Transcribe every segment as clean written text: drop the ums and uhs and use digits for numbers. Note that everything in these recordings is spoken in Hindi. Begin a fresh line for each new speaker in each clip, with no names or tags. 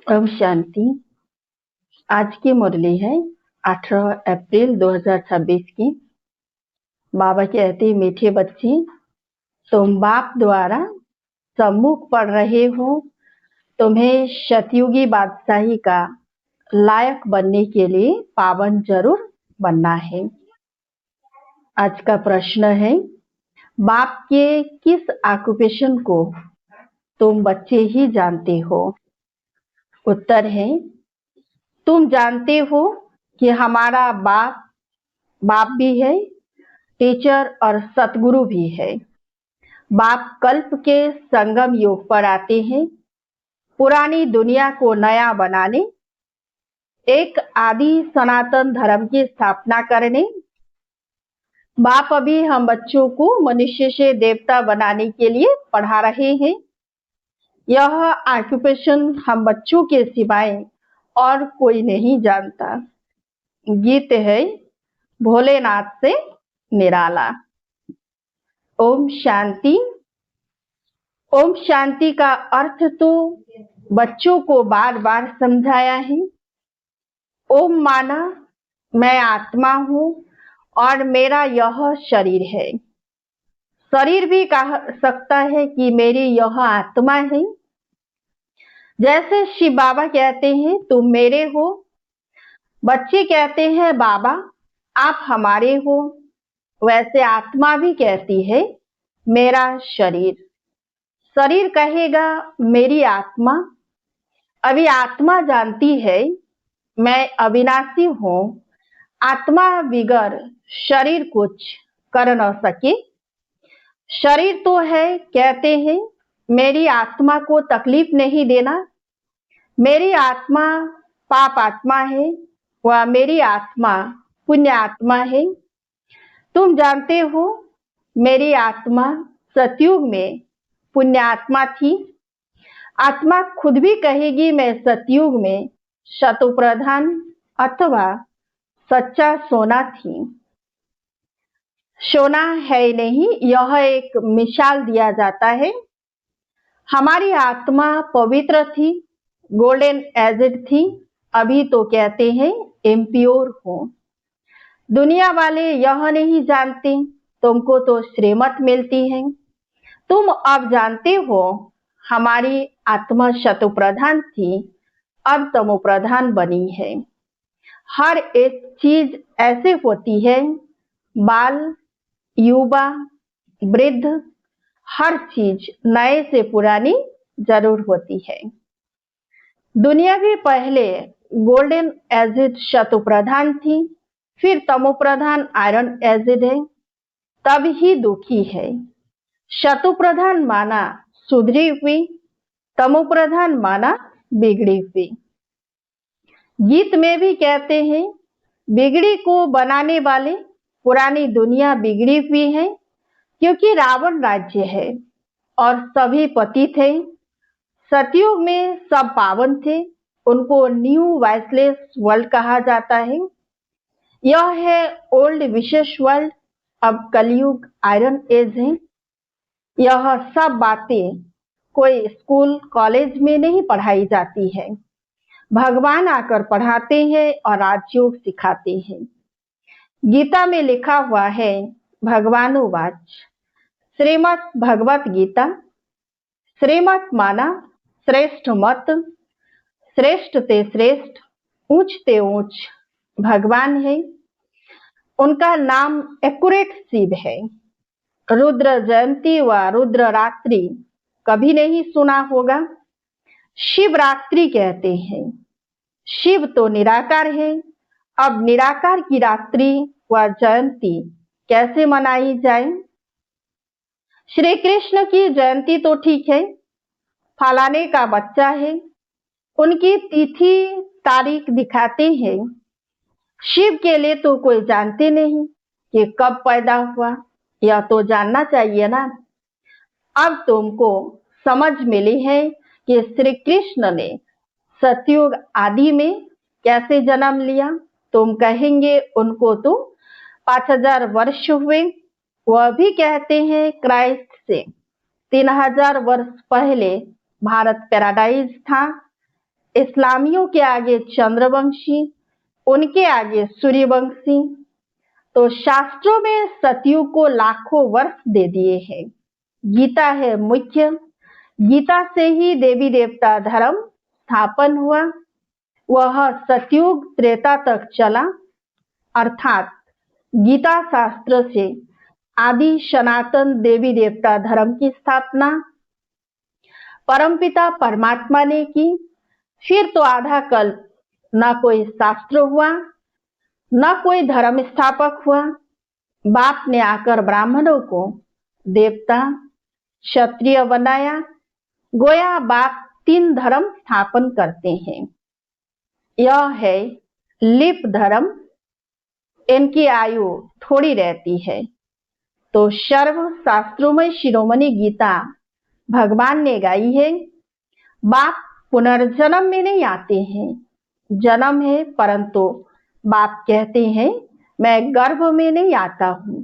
ओम शांति। आज की मुरली है 18 अप्रैल 2026 की। बाबा कहते मीठे बच्चे, तुम बाप द्वारा सम्मुख पढ़ रहे हो। तुम्हें सतयुगी बादशाही का लायक बनने के लिए पावन जरूर बनना है। आज का प्रश्न है, बाप के किस ऑक्यूपेशन को तुम बच्चे ही जानते हो? उत्तर है, तुम जानते हो कि हमारा बाप भी है, टीचर और सतगुरु भी है। बाप कल्प के संगम युग पर आते हैं, पुरानी दुनिया को नया बनाने, एक आदि सनातन धर्म की स्थापना करने। बाप अभी हम बच्चों को मनुष्य से देवता बनाने के लिए पढ़ा रहे हैं। यह ऑक्यूपेशन हम बच्चों के सिवाय और कोई नहीं जानता। गीत है भोलेनाथ से निराला। ओम शांति। ओम शांति का अर्थ तो बच्चों को बार बार समझाया है। ओम माना मैं आत्मा हूँ और मेरा यह शरीर है। शरीर भी कह सकता है कि मेरी यह आत्मा है। जैसे शिव बाबा कहते हैं तुम मेरे हो, बच्चे कहते हैं बाबा आप हमारे हो, वैसे आत्मा भी कहती है मेरा शरीर। शरीर कहेगा मेरी आत्मा। अभी आत्मा जानती है मैं अविनाशी हूँ। आत्मा बिगर शरीर कुछ कर न सके। शरीर तो है कहते हैं मेरी आत्मा को तकलीफ नहीं देना। मेरी आत्मा पाप आत्मा है व मेरी आत्मा पुण्य आत्मा है। तुम जानते हो मेरी आत्मा सतयुग में पुण्य आत्मा थी। आत्मा खुद भी कहेगी मैं सतयुग में शतुप्रधान अथवा सच्चा सोना थी। सोना है नहीं, यह एक मिसाल दिया जाता है। हमारी आत्मा पवित्र थी, गोल्डन एजिड थी। अभी तो कहते हैं इम्प्योर हो। दुनिया वाले यह नहीं जानते, तुमको तो श्रीमत मिलती है। तुम अब जानते हो हमारी आत्मा शतुप्रधान थी, अब तमोप्रधान बनी है। हर एक चीज ऐसे होती है, बाल, युवा, वृद्ध, हर चीज नए से पुरानी जरूर होती है। दुनिया भी पहले गोल्डन एजिड शतुप्रधान थी, फिर तमोप्रधान आयरन एजिड है, तब ही दुखी है। शतुप्रधान माना सुधरी हुई, तमोप्रधान माना बिगड़ी हुई। गीत में भी कहते हैं बिगड़ी को बनाने वाले पुरानी दुनिया बिगड़ी हुई है, क्योंकि रावण राज्य है और सभी पति थे। सतयुग में सब पावन थे, उनको न्यू वाइसलेस वर्ल्ड कहा जाता है। यह है ओल्ड विशेष वर्ल्ड, अब कलयुग आयरन एज है। यह सब बातें कोई स्कूल कॉलेज में नहीं पढ़ाई जाती है। भगवान आकर पढ़ाते हैं और राजयोग सिखाते हैं। गीता में लिखा हुआ है भगवानुवाच, श्रीमद् भगवत गीता। श्रीमत माना श्रेष्ठ मत, श्रेष्ठ ते श्रेष्ठ, ऊंच ते ऊंच भगवान है। उनका नाम एक्यूरेट शिव है। रुद्र जयंती व रुद्र रात्रि कभी नहीं सुना होगा। शिवरात्रि कहते हैं। शिव तो निराकार है, अब निराकार की रात्रि व जयंती कैसे मनाई जाए? श्री कृष्ण की जयंती तो ठीक है, फलाने का बच्चा है, उनकी तिथि तारीख दिखाते हैं। शिव के लिए तो कोई जानते नहीं कि कब पैदा हुआ, यह तो जानना चाहिए ना। अब तुमको समझ मिली है कि श्री कृष्ण ने सतयुग आदि में कैसे जन्म लिया। तुम कहेंगे उनको तो 5000 वर्ष हुए। वह भी कहते हैं क्राइस्ट से 3000 वर्ष पहले भारत पैराडाइज था। इस्लामियों के आगे चंद्रवंशी, उनके आगे सूर्यवंशी। तो शास्त्रों में सतयुग को लाखों वर्ष दे दिए हैं। गीता है मुख्य, गीता से ही देवी देवता धर्म स्थापन हुआ। वह सतयुग त्रेता तक चला, अर्थात गीता शास्त्र से आदि सनातन देवी देवता धर्म की स्थापना परमपिता परमात्मा ने की। फिर तो आधा कल्प न कोई शास्त्र हुआ, न कोई धर्म स्थापक हुआ। बाप ने आकर ब्राह्मणों को देवता क्षत्रिय बनाया। गोया बाप 3 धर्म स्थापन करते हैं। यह है लिप धर्म, इनकी आयु थोड़ी रहती है। तो सर्व शास्त्रों में शिरोमणि गीता भगवान ने गाई है। बाप पुनर्जन्म में नहीं आते हैं, जन्म है, परंतु बाप कहते हैं मैं गर्भ में नहीं आता हूं,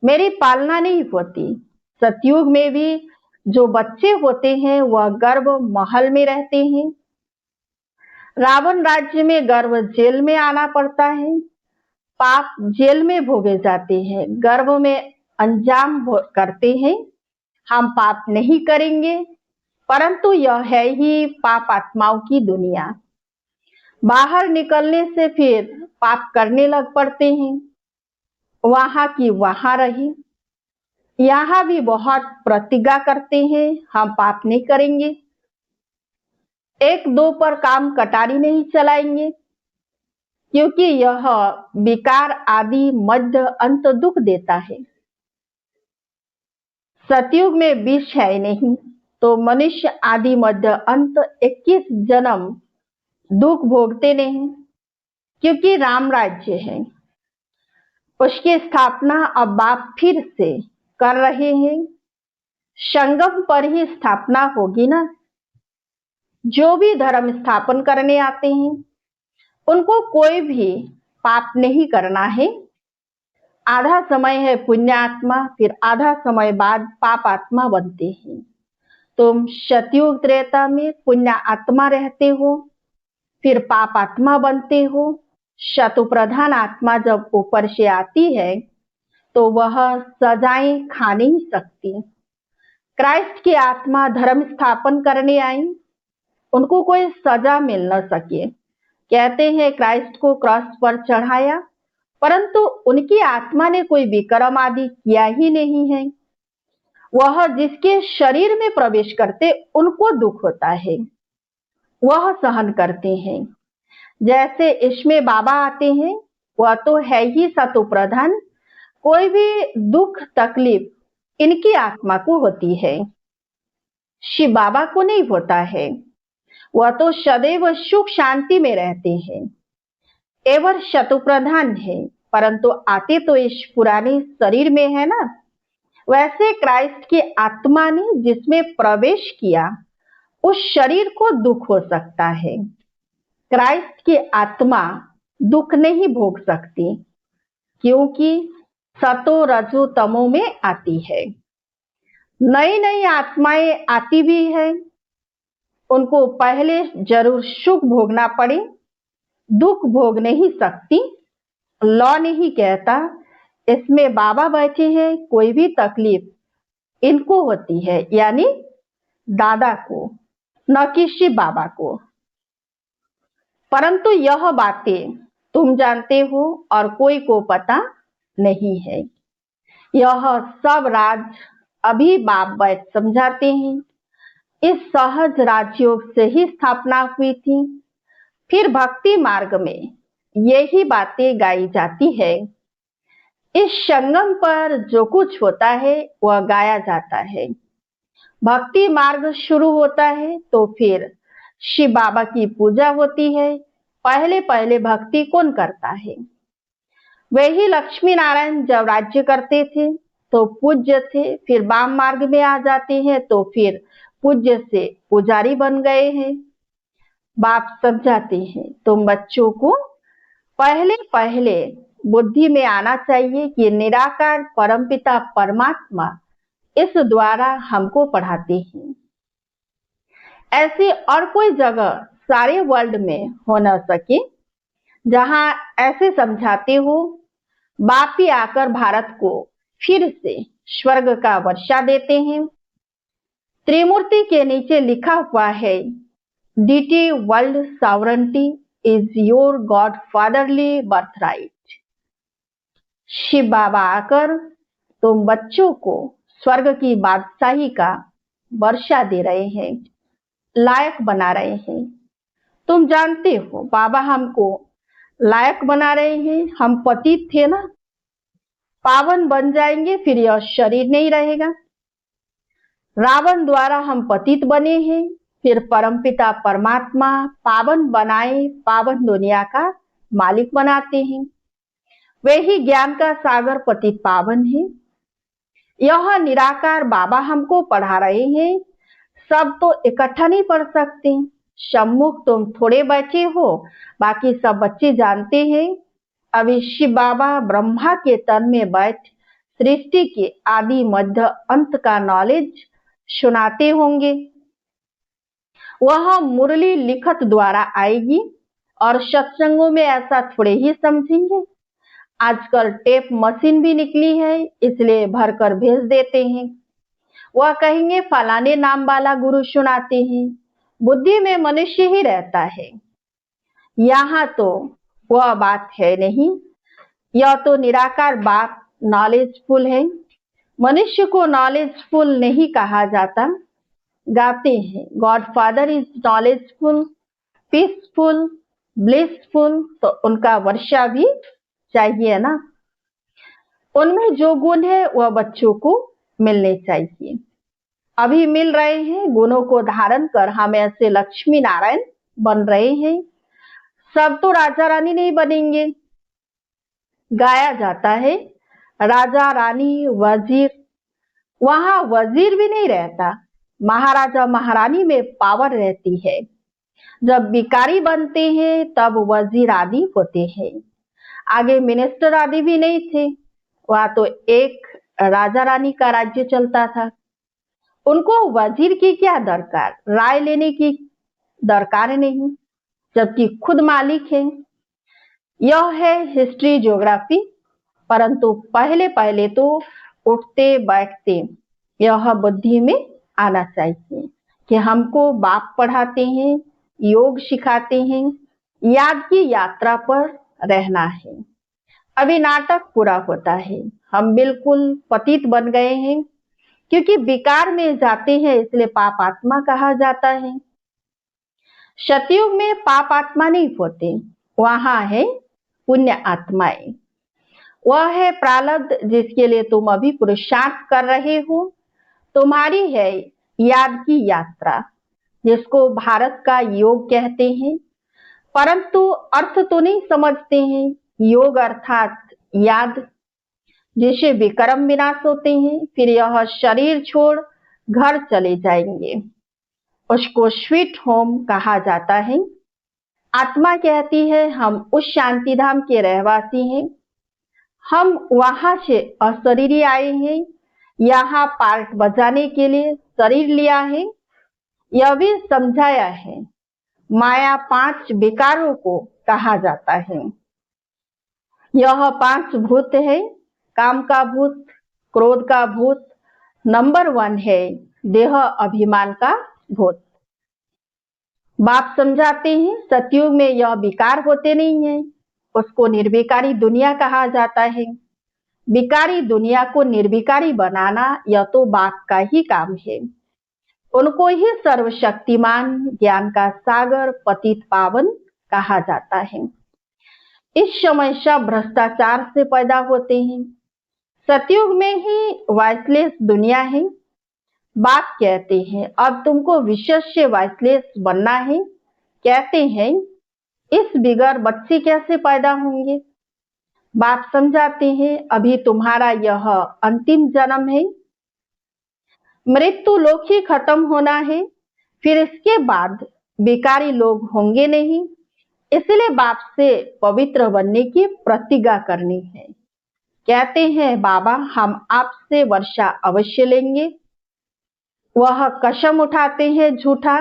मेरी पालना नहीं होती। सतयुग में भी जो बच्चे होते हैं वह गर्भ महल में रहते हैं। रावण राज्य में गर्भ जेल में आना पड़ता है। पाप जेल में भोगे जाते हैं, गर्भ में अंजाम करते हैं। हम पाप नहीं करेंगे, परंतु यह है ही पाप आत्माओं की दुनिया। बाहर निकलने से फिर पाप करने लग पड़ते हैं। वहां की वहां रही, यहाँ भी बहुत प्रतिज्ञा करते हैं हम पाप नहीं करेंगे। 1-2 पर काम कटारी नहीं चलाएंगे, क्योंकि यह विकार आदि मध्य अंत दुख देता है। सतयुग में विष है नहीं, तो मनुष्य आदि मध्य अंत 21 जन्म दुख भोगते नहीं, क्योंकि राम राज्य है। उसकी स्थापना अब बाप फिर से कर रहे हैं। संगम पर ही स्थापना होगी ना। जो भी धर्म स्थापन करने आते हैं उनको कोई भी पाप नहीं करना है। आधा समय है पुण्यात्मा, फिर आधा समय बाद पाप आत्मा बनते हैं। तुम सतयुग त्रेता में पुण्य आत्मा रहते हो, फिर पाप आत्मा बनते हो। शतु प्रधान आत्मा जब ऊपर से आती है तो वह सजाएं खा नहीं सकती। क्राइस्ट की आत्मा धर्म स्थापन करने आई, उनको कोई सजा मिल न सके। कहते हैं क्राइस्ट को क्रॉस पर चढ़ाया, परंतु उनकी आत्मा ने कोई विक्रम आदि किया ही नहीं है। वह जिसके शरीर में प्रवेश करते उनको दुख होता है, वह सहन करते हैं। जैसे इसमें बाबा आते हैं, वह तो है ही सतो प्रधान, कोई भी दुख तकलीफ इनकी आत्मा को होती है, शिव बाबा को नहीं होता है। वह तो सदैव सुख शांति में रहते हैं, एवं शतु प्रधान है, परंतु आते तो इस पुराने शरीर में है ना। वैसे क्राइस्ट की आत्मा ने जिसमें प्रवेश किया उस शरीर को दुख हो सकता है। क्राइस्ट की आत्मा दुख नहीं भोग सकती, क्योंकि सतो रजो तमो में आती है। नई नई आत्माएं आती भी है, उनको पहले जरूर सुख भोगना पड़े, दुख भोग नहीं सकती। लॉ नहीं कहता इसमें बाबा बैठे हैं, कोई भी तकलीफ इनको होती है, यानी दादा को, न कि शिव बाबा को। परंतु यह बातें तुम जानते हो और कोई को पता नहीं है। यह सब राज अभी बाप बैठ समझाते हैं। इस सहज राजयोग से ही स्थापना हुई थी। फिर भक्ति मार्ग में यही बातें गाई जाती है। इस संगम पर जो कुछ होता है वह गाया जाता है। भक्ति मार्ग शुरू होता है तो फिर शिव बाबा की पूजा होती है। पहले पहले भक्ति कौन करता है? वही लक्ष्मी नारायण जब राज्य करते थे तो पूज्य थे, फिर वाम मार्ग में आ जाते हैं तो फिर पूज्य से पुजारी बन गए हैं। बाप समझाते हैं तुम बच्चों को पहले पहले बुद्धि में आना चाहिए कि निराकार परमपिता परमात्मा इस द्वारा हमको पढ़ाते हैं। ऐसी और कोई जगह सारे वर्ल्ड में हो न सके, जहां ऐसे समझाते हो बाप ही आकर भारत को फिर से स्वर्ग का वर्षा देते हैं। त्रिमूर्ति के नीचे लिखा हुआ है, deity world sovereignty is your Godfatherly birthright. Shiv Baba आकर तुम बच्चों को स्वर्ग की बादशाही का वर्षा दे रहे हैं, लायक बना रहे हैं। तुम जानते हो बाबा हमको लायक बना रहे हैं। हम पतित थे ना, पावन बन जाएंगे, फिर यह शरीर नहीं रहेगा। रावण द्वारा हम पतित बने हैं, फिर परमपिता परमात्मा पावन बनाए, पावन दुनिया का मालिक बनाते हैं। वे ही ज्ञान का सागर पतित पावन है। यह निराकार बाबा हमको पढ़ा रहे हैं। सब तो इकट्ठा नहीं पढ़ सकते। सम्मुख तुम थोड़े बैठे हो, बाकी सब बच्चे जानते हैं। अभी शिव बाबा ब्रह्मा के तन में बैठ सृष्टि के आदि मध्य अंत का नॉलेज सुनाते होंगे। वह मुरली लिखत द्वारा आएगी और सत्संगों में ऐसा थोड़े ही समझेंगे। आजकल टेप मशीन भी निकली है, इसलिए भरकर भेज देते हैं। वह कहेंगे फलाने नाम वाला गुरु सुनाते हैं। बुद्धि में मनुष्य ही रहता है। यहाँ तो वह बात है नहीं। यह तो निराकार बात नॉलेजफुल है। मनुष्य को नॉलेजफुल नहीं कहा जाता। गाते हैं God father is knowledgeful, peaceful, blissful, तो उनका वर्षा भी चाहिए ना। उनमें जो गुण है वह बच्चों को मिलने चाहिए। अभी मिल रहे हैं। गुणों को धारण कर हम ऐसे लक्ष्मी नारायण बन रहे हैं। सब तो राजा रानी नहीं बनेंगे। गाया जाता है राजा रानी वजीर, वहां वजीर भी नहीं रहता। महाराजा महारानी में पावर रहती है। जब भिखारी बनते हैं तब वजीर आदि होते हैं। आगे मिनिस्टर आदि भी नहीं थे। वहां तो एक राजा रानी का राज्य चलता था। उनको वजीर की क्या दरकार, राय लेने की दरकार नहीं, जबकि खुद मालिक है। यह है हिस्ट्री ज्योग्राफी। परंतु पहले पहले तो उठते बैठते यह बुद्धि में आना चाहिए कि हमको बाप पढ़ाते हैं, योग सिखाते हैं, याद की यात्रा पर रहना है। अभी नाटक पूरा होता है। हम बिल्कुल पतित बन गए हैं, क्योंकि विकार में जाते हैं, इसलिए पाप आत्मा कहा जाता है। सतयुग में पाप आत्मा नहीं होते, वहां है पुण्य आत्माएं। वह है प्रारब्ध जिसके लिए तुम अभी पुरुषार्थ कर रहे हो। तुम्हारी है याद की यात्रा, जिसको भारत का योग कहते हैं, परंतु अर्थ तो नहीं समझते हैं। योग अर्थात याद, जिसे विक्रम विनाश होते हैं, फिर यह शरीर छोड़ घर चले जाएंगे। उसको स्वीट होम कहा जाता है। आत्मा कहती है हम उस शांति धाम के रहवासी हैं। हम वहां से अशरीरी आए हैं, यहाँ पार्ट बजाने के लिए शरीर लिया है। यह भी समझाया है। माया 5 विकारों को कहा जाता है। यह 5 भूत है। काम का भूत, क्रोध का भूत, नंबर 1 है देह अभिमान का भूत। बाप समझाते हैं सतयुग में यह विकार होते नहीं है, उसको निर्विकारी दुनिया कहा जाता है। विकारी दुनिया को निर्विकारी बनाना यह तो बाप का ही काम है। उनको ही सर्वशक्तिमान, ज्ञान का सागर, पतित पावन कहा जाता है। इस समय सब भ्रष्टाचार से पैदा होते हैं। सतयुग में ही वाइसलेस दुनिया है। बाप कहते हैं अब तुमको विशेष वाइसलेस बनना है। कहते हैं इस बिगर बच्चे कैसे पैदा होंगे। बाप समझाते हैं अभी तुम्हारा यह अंतिम जन्म है। मृत्यु लोक ही खत्म होना है, फिर इसके बाद बेकारी लोग होंगे नहीं। इसलिए बाप से पवित्र बनने की प्रतिज्ञा करनी है। कहते हैं बाबा हम आपसे वर्षा अवश्य लेंगे। वह कसम उठाते हैं झूठा।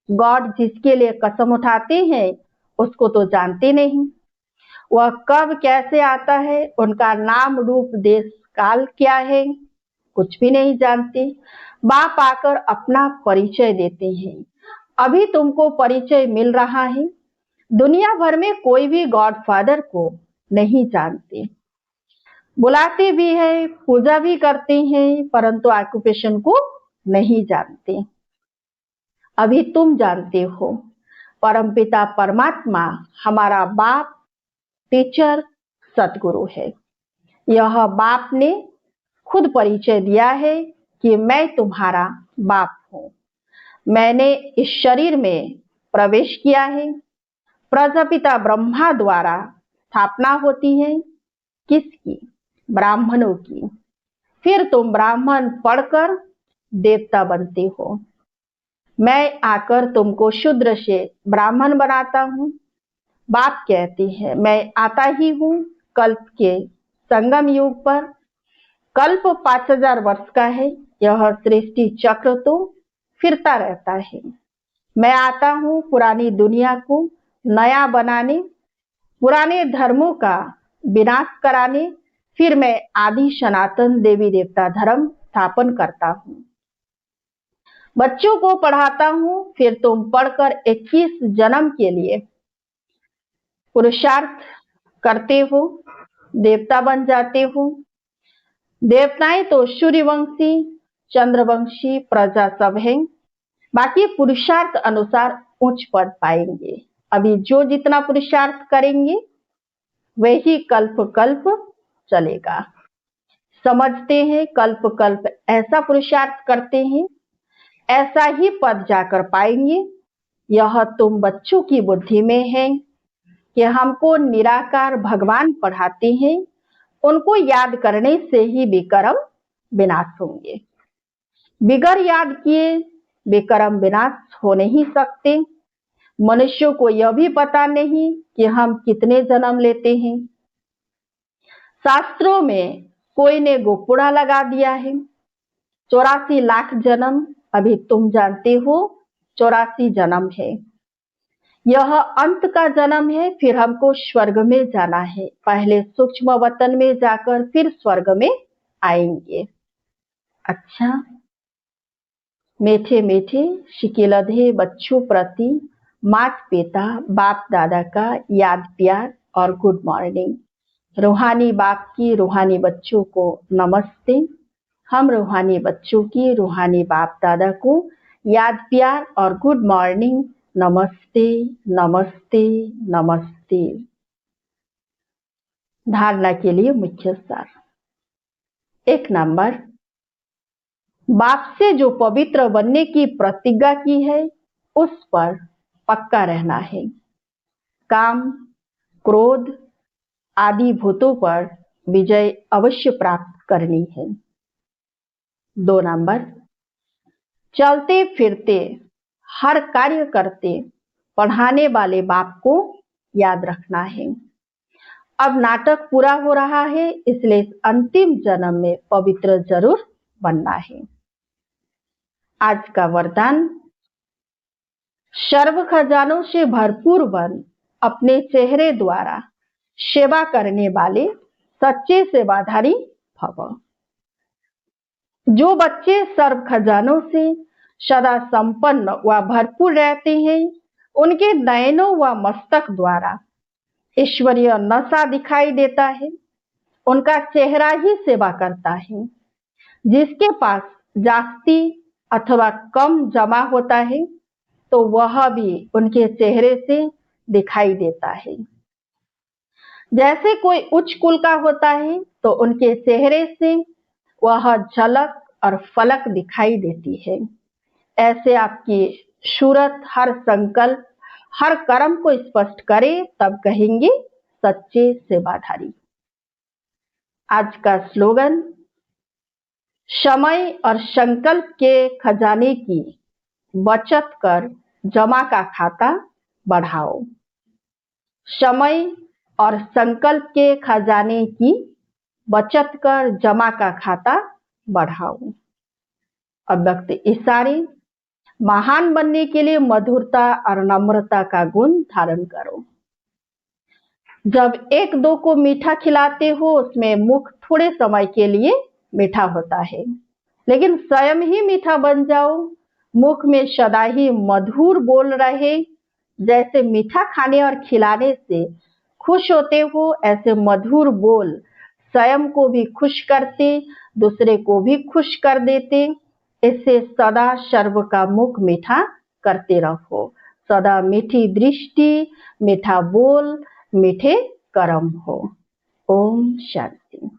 गॉड जिसके लिए कसम उठाते हैं उसको तो जानते नहीं। वह कब कैसे आता है, उनका नाम रूप देश काल क्या है, कुछ भी नहीं जानते। बाप आकर अपना परिचय देते हैं। अभी तुमको परिचय मिल रहा है। दुनिया भर में कोई भी गॉड फादर को नहीं जानते। बुलाते भी है, पूजा भी करते हैं, परंतु ऑक्यूपेशन को नहीं जानते। अभी तुम जानते हो। परमपिता परमात्मा हमारा बाप, टीचर, सतगुरु है। यह बाप ने खुद परिचय दिया है कि मैं तुम्हारा बाप हूं। मैंने इस शरीर में प्रवेश किया है। प्रजापिता ब्रह्मा द्वारा स्थापना होती है किसकी? ब्राह्मणों की। फिर तुम ब्राह्मण पढ़कर देवता बनते हो। मैं आकर तुमको शूद्र से ब्राह्मण बनाता हूँ। बाप कहते हैं मैं आता ही हूँ कल्प के संगम युग पर। कल्प 5000 वर्ष का है। यह सृष्टि चक्र तो फिरता रहता है। मैं आता हूँ पुरानी दुनिया को नया बनाने, पुराने धर्मों का विनाश कराने। फिर मैं आदि सनातन देवी देवता धर्म स्थापन करता हूँ। बच्चों को पढ़ाता हूँ। फिर तुम पढ़कर 21 जन्म के लिए पुरुषार्थ करते हो, देवता बन जाते हो। देवताएं तो सूर्यवंशी, चंद्रवंशी प्रजा सब हैं। बाकी पुरुषार्थ अनुसार उच्च पद पाएंगे। अभी जो जितना पुरुषार्थ करेंगे वही कल्प कल्प चलेगा। समझते हैं कल्प कल्प ऐसा पुरुषार्थ करते हैं, ऐसा ही पद जाकर पाएंगे। यह तुम बच्चों की बुद्धि में है कि हमको निराकार भगवान पढ़ाते हैं। उनको याद करने से ही विकर्म विनाश होंगे। बिगर याद किए विकर्म विनाश हो नहीं सकते। मनुष्यों को यह भी पता नहीं कि हम कितने जन्म लेते हैं। शास्त्रों में कोई ने गोपुड़ा लगा दिया है 84 लाख जन्म। अभी तुम जानते हो 84 जन्म है। यह अंत का जन्म है। फिर हमको स्वर्ग में जाना है। पहले सूक्ष्म वतन में जाकर फिर स्वर्ग में आएंगे। अच्छा, मीठे मीठे शिकिलधे बच्चों प्रति माता पिता बाप दादा का याद प्यार और गुड मॉर्निंग। रूहानी बाप की रूहानी बच्चों को नमस्ते। हम रूहानी बच्चों की रूहानी बाप दादा को याद प्यार और गुड मॉर्निंग। नमस्ते नमस्ते नमस्ते। धारणा के लिए मुख्य सार। 1 नंबर, बाप से जो पवित्र बनने की प्रतिज्ञा की है उस पर पक्का रहना है। काम, क्रोध आदि भूतों पर विजय अवश्य प्राप्त करनी है। 2 नंबर, चलते फिरते हर कार्य करते पढ़ाने वाले बाप को याद रखना है। अब नाटक पूरा हो रहा है, इसलिए इस अंतिम जन्म में पवित्र जरूर बनना है। आज का वरदान, सर्व खजानों से भरपूर बन अपने चेहरे द्वारा सेवा करने वाले सच्चे सेवाधारी भव। जो बच्चे सर्व खजानों से सदा संपन्न व भरपूर रहते हैं, उनके नयनों व मस्तक द्वारा ईश्वरीय नशा दिखाई देता है। उनका चेहरा ही सेवा करता है। जिसके पास जास्ती अथवा कम जमा होता है तो वह भी उनके चेहरे से दिखाई देता है। जैसे कोई उच्च कुल का होता है तो उनके चेहरे से वह झलक और फलक दिखाई देती है। ऐसे आपकी सूरत हर संकल्प हर कर्म को स्पष्ट करे, तब कहेंगे सच्चे सेवाधारी। आज का स्लोगन, समय और संकल्प के खजाने की बचत कर जमा का खाता बढ़ाओ। समय और संकल्प के खजाने की बचत कर जमा का खाता बढ़ाओ। अव्यक्त इशारे, महान बनने के लिए मधुरता और नम्रता का गुण धारण करो। जब एक दो को मीठा खिलाते हो, उसमें मुख थोड़े समय के लिए मीठा होता है, लेकिन स्वयं ही मीठा बन जाओ, मुख में सदा ही मधुर बोल रहे। जैसे मीठा खाने और खिलाने से खुश होते हो, ऐसे मधुर बोल स्वयं को भी खुश करते, दूसरे को भी खुश कर देते। इससे सदा सर्व का मुख मीठा करते रहो। सदा मीठी दृष्टि, मीठा बोल, मीठे कर्म हो। ओम शांति।